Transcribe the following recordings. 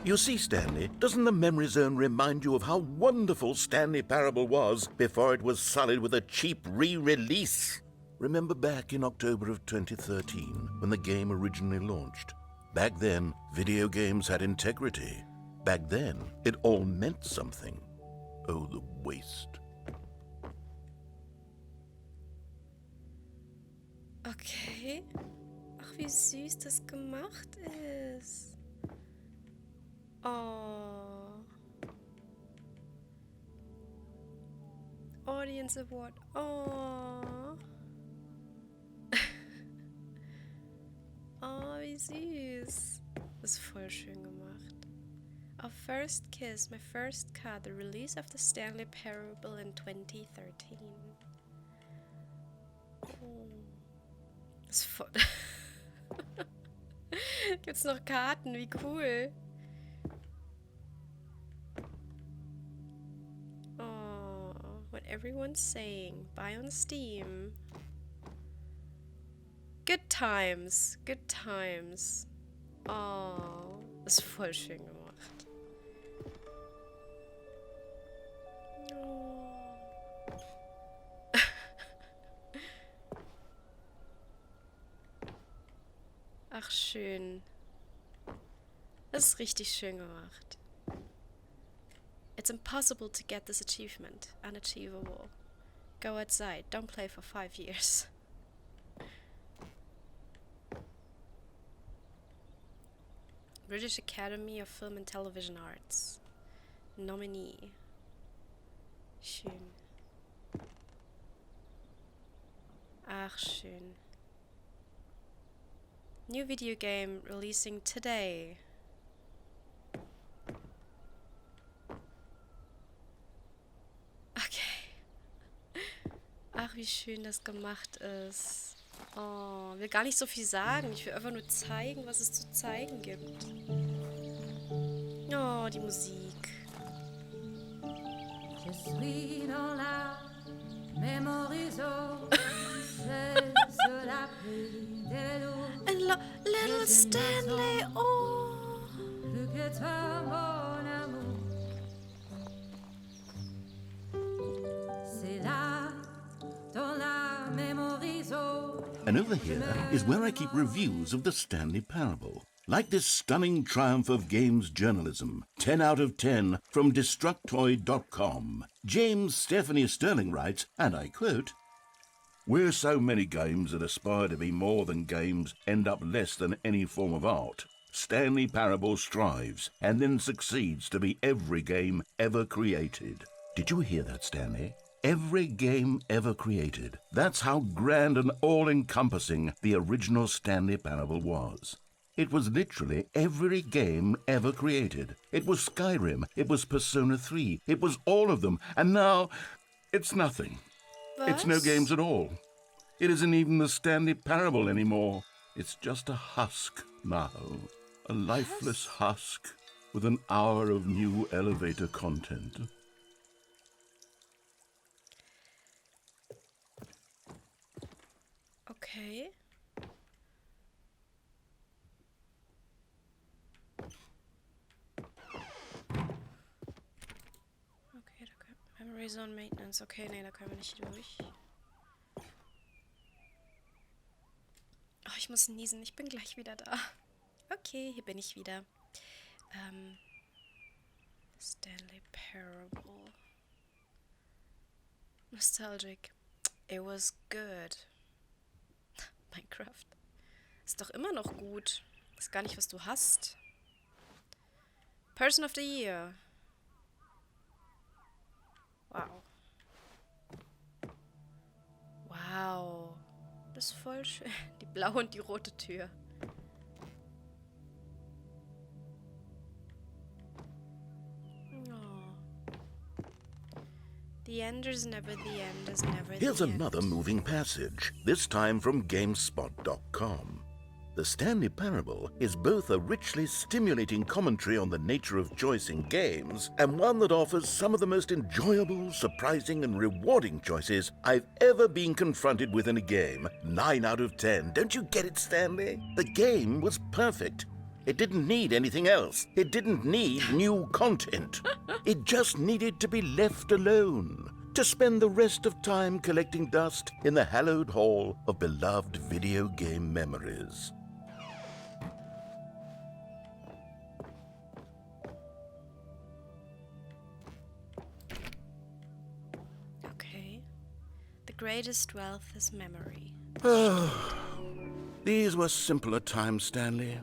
You see, Stanley, doesn't the memory zone remind you of how wonderful Stanley Parable was before it was sullied with a cheap re-release? Remember back in October of 2013, when the game originally launched? Back then, video games had integrity. Back then, it all meant something. Oh, the waste. Okay. Ach, wie süß das gemacht ist. Oh. Audience Award. Oh. Oh, wie süß. Das ist voll schön gemacht. Our first kiss, my first cut, the release of the Stanley Parable in 2013. Oh. Das ist voll... Gibt's noch Karten? Wie cool. Oh, what everyone's saying. Buy on Steam. Good times. Good times. Oh, das ist voll schön gemacht. Oh. Ach, schön. Das ist richtig schön gemacht. It's impossible to get this achievement. Unachievable. Go outside. Don't play for 5 years. British Academy of Film and Television Arts. Nominee. Schön. Ach, schön. New video game releasing today. Okay. Ach, wie schön das gemacht ist. Oh, will gar nicht so viel sagen. Ich will einfach nur zeigen, was es zu zeigen gibt. Oh, die Musik. Je suis dans la mémoriso. And little Stanley, oh. And over here is where I keep reviews of the Stanley Parable. Like this stunning triumph of games journalism, 10 out of 10 from Destructoid.com. James Stephanie Sterling writes, and I quote, "Where so many games that aspire to be more than games end up less than any form of art, Stanley Parable strives and then succeeds to be every game ever created." Did you hear that, Stanley? Every game ever created. That's how grand and all-encompassing the original Stanley Parable was. It was literally every game ever created. It was Skyrim, it was Persona 3, it was all of them, and now it's nothing. It's no games at all. It isn't even the Stanley Parable anymore. It's just a husk now. A lifeless husk with an hour of new elevator content. Okay. Okay, da können Memory Zone Maintenance. Okay, nee, da können wir nicht durch. Oh, ich muss niesen. Ich bin gleich wieder da. Okay, hier bin ich wieder. Stanley Parable. Nostalgic. It was good. Minecraft. Ist doch immer noch gut. Ist gar nicht, was du hast. Person of the Year. Wow. Wow. Das ist voll schön. Die blaue und die rote Tür. The end is never the end is never the end. Here's another moving passage, this time from GameSpot.com. The Stanley Parable is both a richly stimulating commentary on the nature of choice in games and one that offers some of the most enjoyable, surprising, and rewarding choices I've ever been confronted with in a game. 9 out of 10. Don't you get it, Stanley? The game was perfect. It didn't need anything else. It didn't need new content. It just needed to be left alone, to spend the rest of time collecting dust in the hallowed hall of beloved video game memories. Okay. The greatest wealth is memory. These were simpler times, Stanley.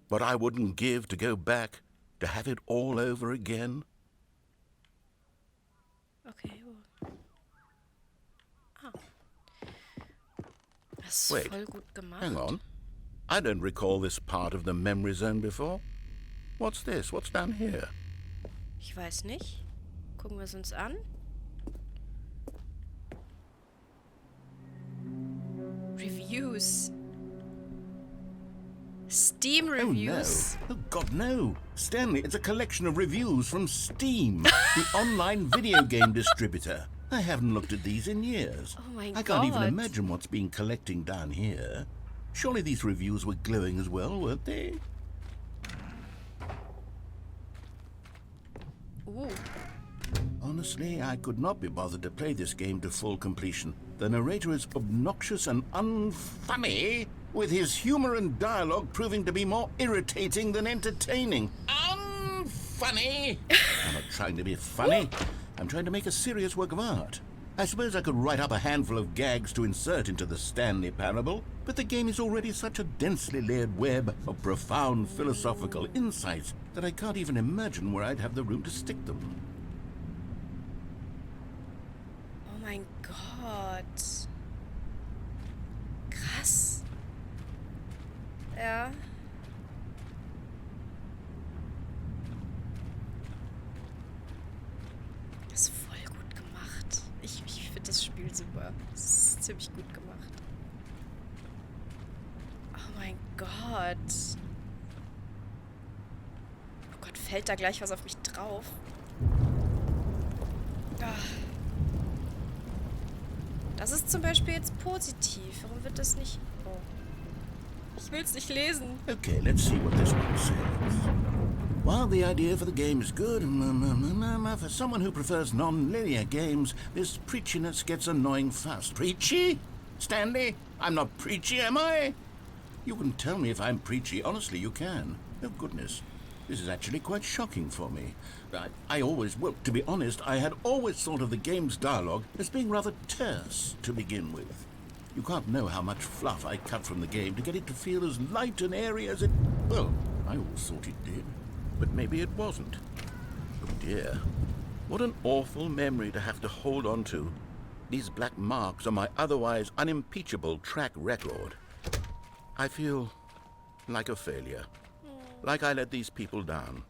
But I wouldn't give to go back, to have it all over again. Okay, well. Ah. Das ist Wait, voll gut gemacht. Hang on. I don't recall this part of the memory zone before. What's this? What's down here? Ich weiß nicht. Gucken wir es uns an. Reviews. Steam reviews. Oh, no. Oh, God, no. Stanley, it's a collection of reviews from Steam, the online video game distributor. I haven't looked at these in years. Oh my I can't even God. imagine what's been collecting down here. Surely these reviews were glowing as well, weren't they? Ooh. Honestly, I could not be bothered to play this game to full completion. The narrator is obnoxious and unfunny, with his humor and dialogue proving to be more irritating than entertaining. Unfunny! I'm not trying to be funny. I'm trying to make a serious work of art. I suppose I could write up a handful of gags to insert into the Stanley Parable, but the game is already such a densely layered web of profound philosophical insights that I can't even imagine where I'd have the room to stick them. Oh mein Gott. Krass. Ja. Das ist voll gut gemacht. Ich finde das Spiel super. Das ist ziemlich gut gemacht. Oh mein Gott. Oh Gott, fällt da gleich was auf mich drauf? Ah. Das ist zum Beispiel jetzt positiv. Warum wird das nicht... Oh. Ich will es nicht lesen. Okay, let's see what this one says. While the idea for the game is good, for someone who prefers non-linear games, this preachiness gets annoying fast. Preachy? Stanley? I'm not preachy, am I? You can tell me if I'm preachy. Honestly, you can. Oh, goodness. This is actually quite shocking for me. Well, to be honest, I had always thought of the game's dialogue as being rather terse to begin with. You can't know how much fluff I cut from the game to get it to feel as light and airy as it... Well, I always thought it did. But maybe it wasn't. Oh dear. What an awful memory to have to hold on to. These black marks on my otherwise unimpeachable track record. I feel like a failure. Like I let these people down.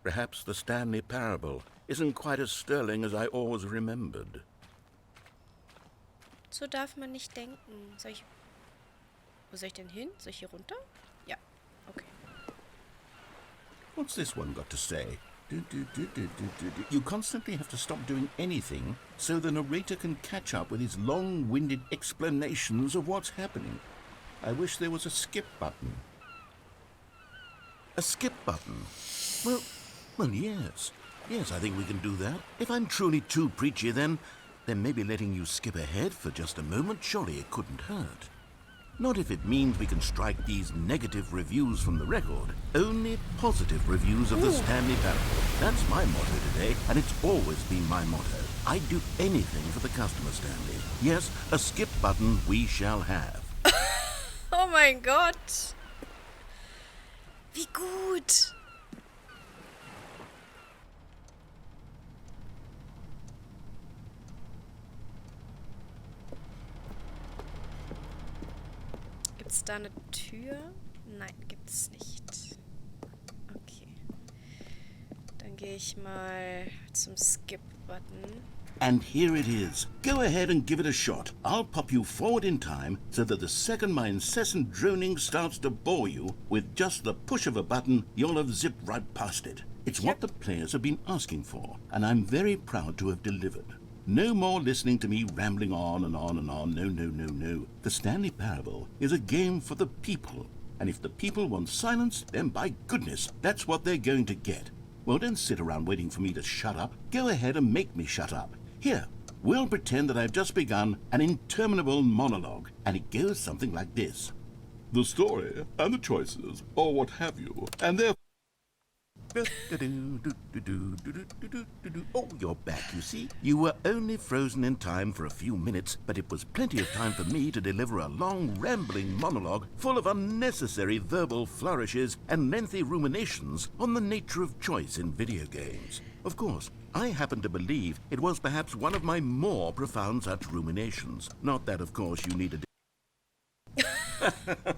Perhaps the Stanley Parable isn't quite as sterling as I always remembered. So darf man nicht denken. Wo soll ich denn hin? Soll ich hier runter? Ja, okay. What's this one got to say? You constantly have to stop doing anything so the narrator can catch up with his long-winded explanations of what's happening. I wish there was a skip button. A skip button? Well, yes. Yes, I think we can do that. If I'm truly too preachy, then maybe letting you skip ahead for just a moment, surely it couldn't hurt. Not if it means we can strike these negative reviews from the record. Only positive reviews of the Stanley Parable. That's my motto today, and it's always been my motto. I'd do anything for the customer, Stanley. Yes, a skip button we shall have. Oh mein Gott. Wie gut. Gibt's da eine Tür? Nein, gibt's nicht. Okay. Dann gehe ich mal zum Skip-Button. And here it is. Go ahead and give it a shot. I'll pop you forward in time so that the second my incessant droning starts to bore you, with just the push of a button, you'll have zipped right past it. It's what the players have been asking for, and I'm very proud to have delivered. No more listening to me rambling on and on and on. No. The Stanley Parable is a game for the people. And if the people want silence, then by goodness, that's what they're going to get. Well, don't sit around waiting for me to shut up. Go ahead and make me shut up. Here, we'll pretend that I've just begun an interminable monologue, and it goes something like this. The story and the choices, or what have you, and therefore... Oh, you're back, you see. You were only frozen in time for a few minutes, but it was plenty of time for me to deliver a long, rambling monologue full of unnecessary verbal flourishes and lengthy ruminations on the nature of choice in video games. Of course, I happen to believe it was perhaps one of my more profound such ruminations. Not that, of course, you needed...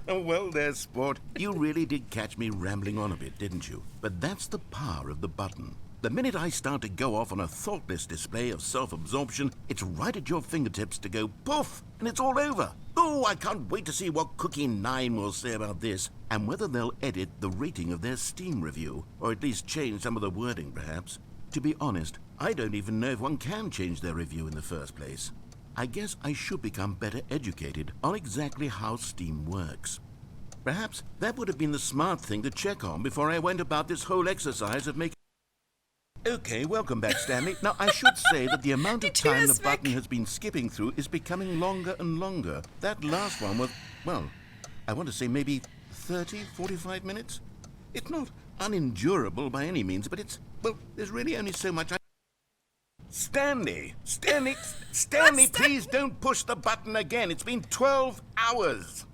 Well there, sport. You really did catch me rambling on a bit, didn't you? But that's the power of the button. The minute I start to go off on a thoughtless display of self-absorption, it's right at your fingertips to go poof, and it's all over. Oh, I can't wait to see what Cookie9 will say about this, and whether they'll edit the rating of their Steam review, or at least change some of the wording, perhaps. To be honest, I don't even know if one can change their review in the first place. I guess I should become better educated on exactly how Steam works. Perhaps that would have been the smart thing to check on before I went about this whole exercise of making... Okay, welcome back, Stanley. Now, I should say that the amount of time the button has been skipping through is becoming longer and longer. That last one was, well, I want to say maybe 30, 45 minutes? It's not unendurable by any means, but it's, well, there's really only so much I... Stanley, please don't push the button again. It's been 12 hours.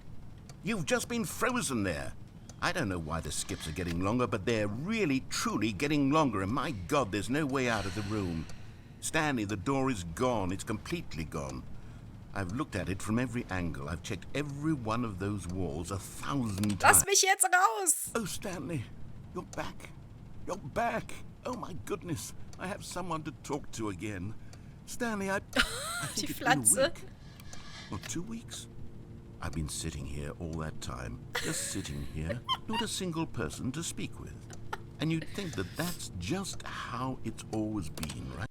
You've just been frozen there. I don't know why the skips are getting longer, but they're really, truly getting longer, and my God, there's no way out of the room. Stanley, the door is gone. It's completely gone. I've looked at it from every angle. I've checked every one of those walls 1,000 times. Lass mich jetzt raus! Oh, Stanley, you're back. You're back. Oh, my goodness. I have someone to talk to again. Stanley, I think it's been a week. Or 2 weeks. I've been sitting here all that time. Just sitting here. Not a single person to speak with. And you'd think that that's just how it's always been, right?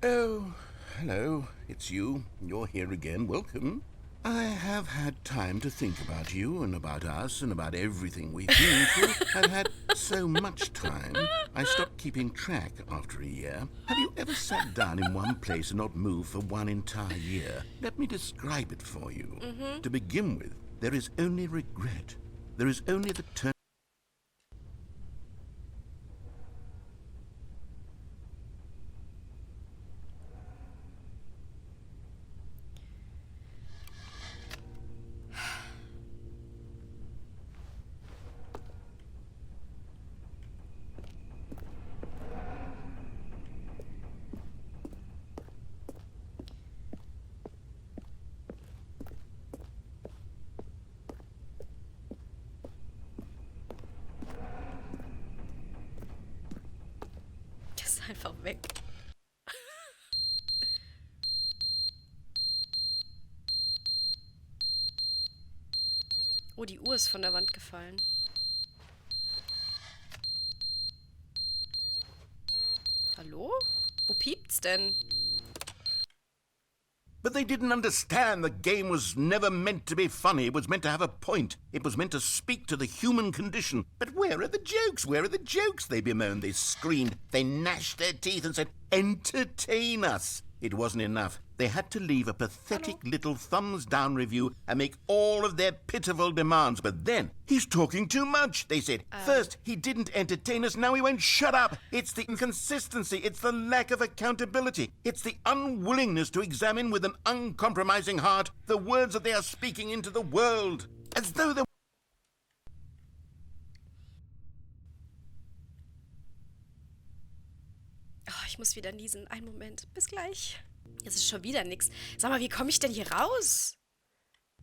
Oh, hello. It's you. You're here again. Welcome. I have had time to think about you and about us and about everything we've been through. I've had so much time. I stopped keeping track after a year. Have you ever sat down in one place and not moved for one entire year? Let me describe it for you. To begin with, there is only regret. There is only the turn. Einfach weg. Oh, die Uhr ist von der Wand gefallen. Hallo? Wo piept's denn? But they didn't understand the game was never meant to be funny. It was meant to have a point. It was meant to speak to the human condition. But where are the jokes? Where are the jokes? They bemoaned, they screamed, they gnashed their teeth and said, entertain us. It wasn't enough. They had to leave a pathetic little thumbs-down review and make all of their pitiful demands. But then, he's talking too much, they said. First, he didn't entertain us, now he won't shut up. It's the inconsistency, it's the lack of accountability. It's the unwillingness to examine with an uncompromising heart the words that they are speaking into the world. As though they... Oh, ich muss wieder niesen. Einen Moment. Bis gleich. Jetzt ist schon wieder nix. Sag mal, wie komme ich denn hier raus?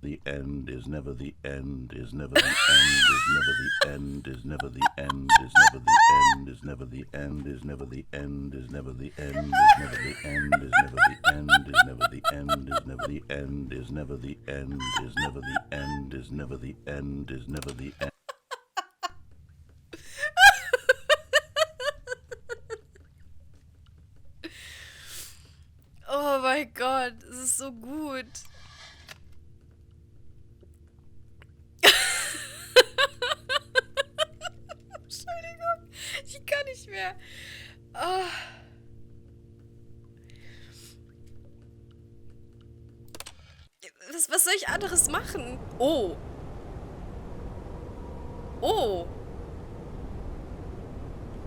The end is never the end, is never the end, is never the end, is never the end, is never the end, is never the end, is never the end, is never the end, is never the end, is never the end, is never the end, is never the end, is never the end, is never the end, is never the end, is never the end. Oh mein Gott, es ist so gut. Junge. Oh. Was soll ich anderes machen? Oh. Oh.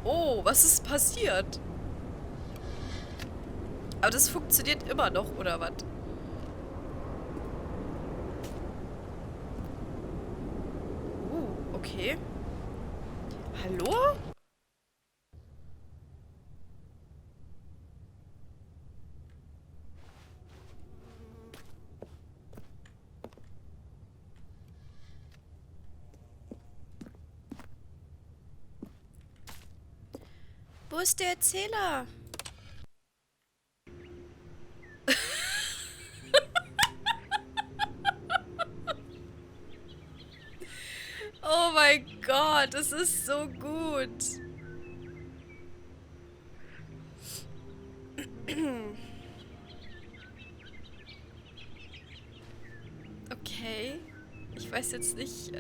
Oh, was ist passiert? Aber das funktioniert immer noch, oder was? Okay. Hallo? Wo ist der Erzähler? Oh mein Gott, es ist so gut. Okay. Ich weiß jetzt nicht,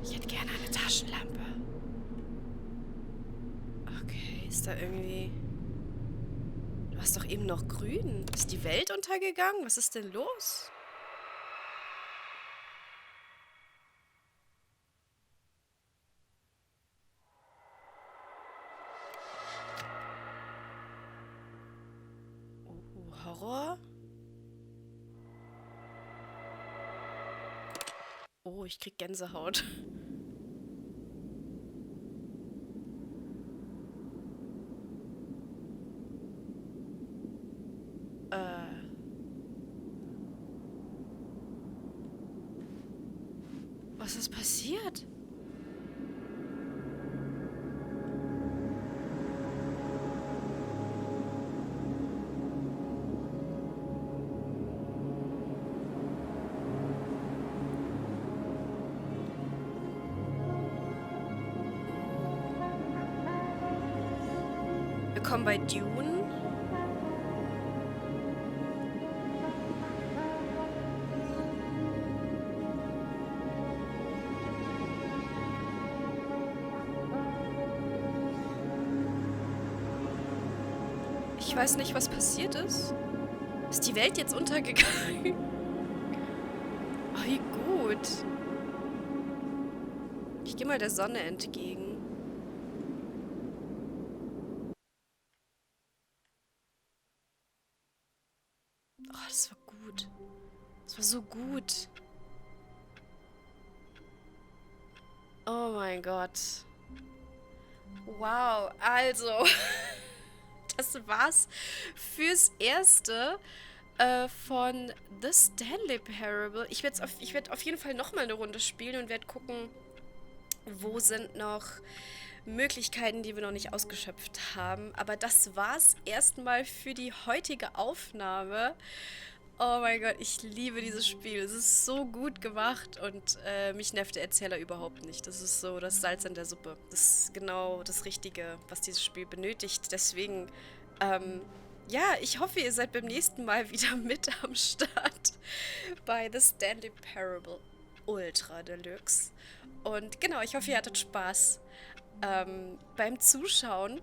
Ich hätte gerne eine Taschenlampe. Okay, ist da irgendwie... Du hast doch eben noch grün. Ist die Welt untergegangen? Was ist denn los? Oh, Horror? Oh, ich krieg Gänsehaut. Was ist passiert? Willkommen bei Dune. Ich weiß nicht, was passiert ist. Ist die Welt jetzt untergegangen? Oh, wie gut. Ich gehe mal der Sonne entgegen. Oh, das war gut. Das war so gut. Oh mein Gott. Wow, also... Das war's fürs Erste von The Stanley Parable. Ich werde auf jeden Fall nochmal eine Runde spielen und werde gucken, wo sind noch Möglichkeiten, die wir noch nicht ausgeschöpft haben. Aber das war's erstmal für die heutige Aufnahme. Oh mein Gott, ich liebe dieses Spiel. Es ist so gut gemacht und mich nervt der Erzähler überhaupt nicht. Das ist so das Salz in der Suppe. Das ist genau das Richtige, was dieses Spiel benötigt. Deswegen, ja, ich hoffe, ihr seid beim nächsten Mal wieder mit am Start bei The Stanley Parable Ultra Deluxe. Und genau, ich hoffe, ihr hattet Spaß beim Zuschauen.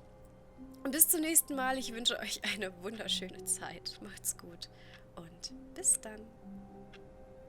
Und bis zum nächsten Mal. Ich wünsche euch eine wunderschöne Zeit. Macht's gut und bis dann.